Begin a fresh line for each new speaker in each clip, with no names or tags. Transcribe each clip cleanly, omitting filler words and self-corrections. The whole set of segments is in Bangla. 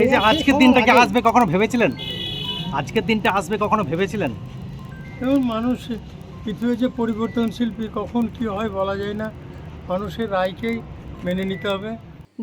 এই যে আজকের দিনটা কি আসবে কখনো ভেবেছিলেন? আজকের দিনটা আসবে কখনো ভেবেছিলেন?
এবং মানুষ পৃথিবী যে পরিবর্তনশীল, কখন কি হয় বলা যায় না। মানুষের রায়কেই মেনে নিতে হবে।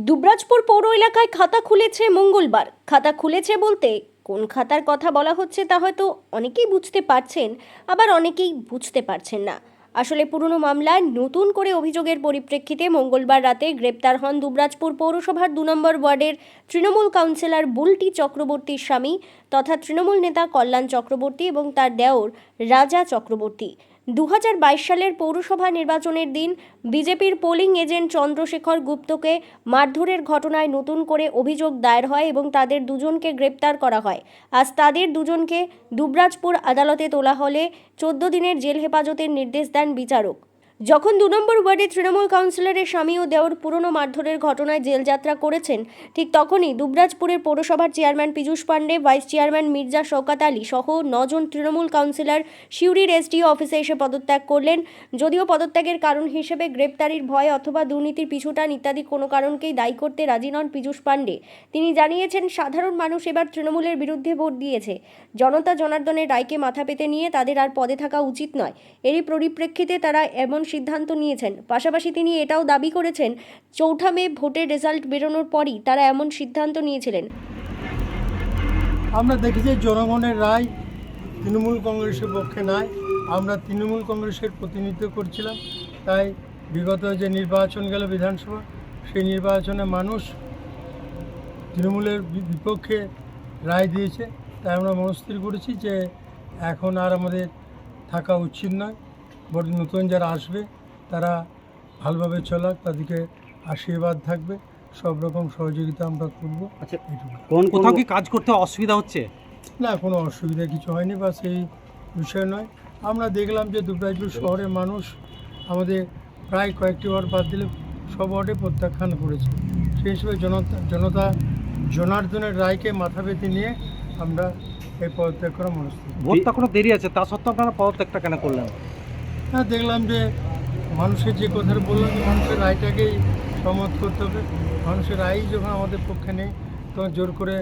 দুবরাজপুর পৌর এলাকায় খাতা খুলেছে মঙ্গলবার। খাতা খুলেছে বলতে কোন খাতার কথা বলা হচ্ছে তা হয়তো অনেকেই বুঝতে পারছেন, আবার অনেকেই বুঝতে পারছেন না। আসলে পুরনো মামলায় নতুন করে অভিযোগের পরিপ্রেক্ষিতে মঙ্গলবার রাতে গ্রেপ্তার হন দুবরাজপুর পৌরসভার 2 নম্বর ওয়ার্ডের তৃণমূল কাউন্সিলর বুলটি চক্রবর্তীর স্বামী তথা তৃণমূল নেতা কল্যাণ চক্রবর্তী এবং তার দেওর রাজা চক্রবর্তী। 2022 সালের পৌরসভা নির্বাচনের দিন বিজেপির পোলিং এজেন্ট চন্দ্রশেখর গুপ্তকে মারধরের ঘটনায় নতুন করে অভিযোগ দায়ের হয় এবং তাদের দুজনকে গ্রেপ্তার করা হয়। আজ তাদের দুজনকে দুবরাজপুর আদালতে তোলা হলে 14 দিনের জেল হেফাজতের নির্দেশ দেন বিচারক। যখন 2 নম্বর ওয়ার্ডে তৃণমূল কাউন্সিলরের স্বামী ও দেওর পুরনো মারধরের ঘটনায় জেলযাত্রা করেছেন, ঠিক তখনই দুবরাজপুরের পৌরসভার chairman Piyush Pandey, vice chairman Mirza Shaukat Ali সহ 9 জন তৃণমূল কাউন্সিলর সিউড়ির এসডিও অফিসে এসে পদত্যাগ করলেন। যদিও পদত্যাগের কারণ হিসেবে গ্রেপ্তারির ভয় অথবা দুর্নীতির পিছুটান ইত্যাদি কোনো কারণকেই দায়ী করতে রাজি নন পীযূষ পাণ্ডে। তিনি জানিয়েছেন, সাধারণ মানুষ এবার তৃণমূলের বিরুদ্ধে ভোট দিয়েছে। জনতা জনার্দনের রায়কে মাথা পেতে নিয়ে তাদের আর পদে থাকা উচিত নয়। এরই পরিপ্রেক্ষিতে তারা এমন সিদ্ধান্ত নিয়েছেন। পাশাপাশি তিনি এটাও দাবি করেছেন, 4 মে ভোটের রেজাল্ট বেরোনোর পরই তারা এমন সিদ্ধান্ত নিয়েছিলেন।
আমরা দেখি যে জনগণের রায় তৃণমূল কংগ্রেসের পক্ষে নয়। আমরা তৃণমূল কংগ্রেসের প্রতিনিধিত্ব করছিলাম, তাই বিগত যে নির্বাচন গেল বিধানসভা, সেই নির্বাচনে মানুষ তৃণমূলের বিপক্ষে রায় দিয়েছে। তাই আমরা মনস্থির করেছি যে এখন আর আমাদের থাকা উচিত নয়। বরং নতুন যারা আসবে তারা ভালোভাবে চলাক, তাদেরকে আশীর্বাদ থাকবে, সব রকম সহযোগিতা আমরা করবো।
আচ্ছা,
এইটুকু।
কোথাও কি কাজ করতে অসুবিধা হচ্ছে?
না, কোনো অসুবিধা কিছু হয়নি, বা সেই বিষয় নয়। আমরা দেখলাম যে দুবরাজপুর শহরের মানুষ আমাদের প্রায় কয়েকটি ওয়ার্ড বাদ দিলে সব ওয়ার্ডে প্রত্যাখ্যান করেছে। সেই হিসেবে জনতা জনার্দনের রায়কে মাথা পেতে নিয়ে আমরা এই পদত্যাগ করা মনস্থির।
ভোটটা কোনো দেরি আছে, তা সত্ত্বেও আপনারা পদত্যাগটা কেন করলেন?
হ্যাঁ, দেখলাম যে মানুষের যে কথাটা বললাম যে মানুষের রায়টাকেই সম্মত করতে হবে। মানুষের রায়ই যখন আমাদের পক্ষে নেই, তখন জোর করে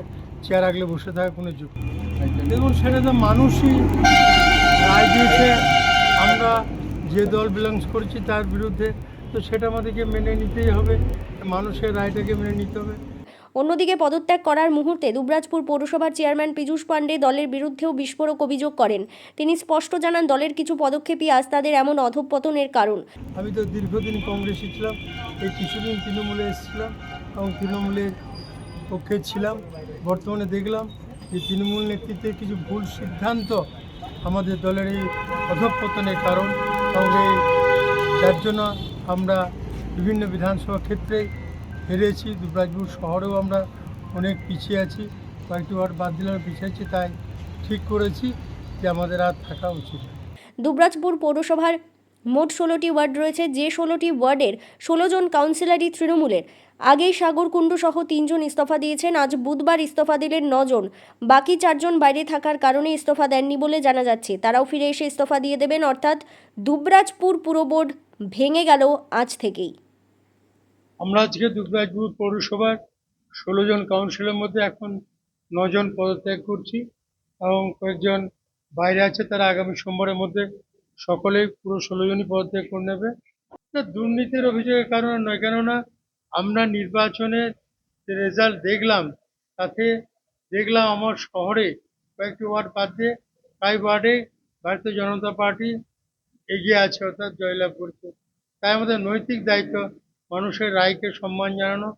চেয়ার আগলে বসে থাকা কোনো যুক্তি নেই। দেখুন, সেটা তো মানুষই রায় দিয়েছে। আমরা যে দল বিলংস করছি তার বিরুদ্ধে, তো সেটা আমাদেরকে মেনে নিতেই হবে। মানুষের রায়টাকে মেনে নিতে হবে।
অন্যদিকে পদত্যাগ করার মুহূর্তে দুবরাজপুর পৌরসভার চেয়ারম্যান পীযূষ পাণ্ডে দলের বিরুদ্ধেও বিস্ফোরক অভিযোগ করেন। তিনি স্পষ্ট জানান, দলের কিছু পদক্ষেপই আজ তাদের এমন অধঃপতনের কারণ।
আমি তো দীর্ঘদিন কংগ্রেসে ছিলাম, এই কিছুদিন তৃণমূলে এসেছিলাম এবং তৃণমূলের পক্ষে ছিলাম। বর্তমানে দেখলাম যে তৃণমূল নেতৃত্বের কিছু ভুল সিদ্ধান্ত আমাদের দলের এই অধঃপতনের কারণ, এবং যার জন্য আমরা বিভিন্ন বিধানসভা ক্ষেত্রে হেরেছি। দুবরাজপুর শহরেও আমরা অনেক পিছিয়ে আছি, কয়েকটি ওয়ার্ড বাদ দিলে পিছিয়ে আছি। তাই ঠিক করেছি যে আমাদের আর থাকা উচিত।
দুবরাজপুর পৌরসভার মোট 16টি ওয়ার্ড রয়েছে, যে 16টি ওয়ার্ডের 16 জন কাউন্সিলরই তৃণমূলের। আগেই সাগরকুণ্ডু সহ 3 জন ইস্তফা দিয়েছেন। আজ বুধবার ইস্তফা দিলেন 9 জন। বাকি 4 জন বাইরে থাকার কারণে ইস্তফা দেননি বলে জানা যাচ্ছে। তারাও ফিরে এসে ইস্তফা দিয়ে দেবেন, অর্থাৎ দুবরাজপুর পুর বোর্ড ভেঙে গেল আজ থেকেই।
আমরা আজকে দুবরাজপুর পৌরসভার 16 জন কাউন্সিলের মধ্যে এখন 9 জন পদত্যাগ করছি, এবং কয়েকজন বাইরে আছে, তারা আগামী সোমবারের মধ্যে সকলেই পুরো 16 জনই পদত্যাগ করে নেবে। এটা দুর্নীতির অভিযোগের কারণে নয়, কেননা আমরা নির্বাচনের যে রেজাল্ট দেখলাম, তাতে দেখলাম আমার শহরে কয়েকটি ওয়ার্ড বাদ দিয়ে প্রায় ওয়ার্ডে ভারতীয় জনতা পার্টি এগিয়ে আছে, অর্থাৎ জয়লাভ করছে। তাই আমাদের নৈতিক দায়িত্ব মানুষের রায়কে সম্মান জানানো,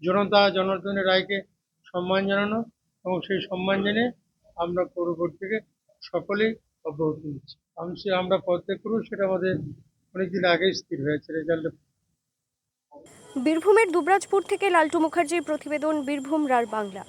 জনতা জনার্দনের রায়কে সম্মান জানানো, এবং সেই সম্মান জেনে আমরা পৌরবোর্ড থেকে সকলেই অব্যাহতি নিচ্ছি। আমরা পদত্যাগ করব, সেটা আমাদের অনেকদিন আগেই স্থির হয়েছে রেজাল্ট।
বীরভূমের দুবরাজপুর থেকে লালটু মুখার্জির প্রতিবেদন, বীরভূম রার বাংলা।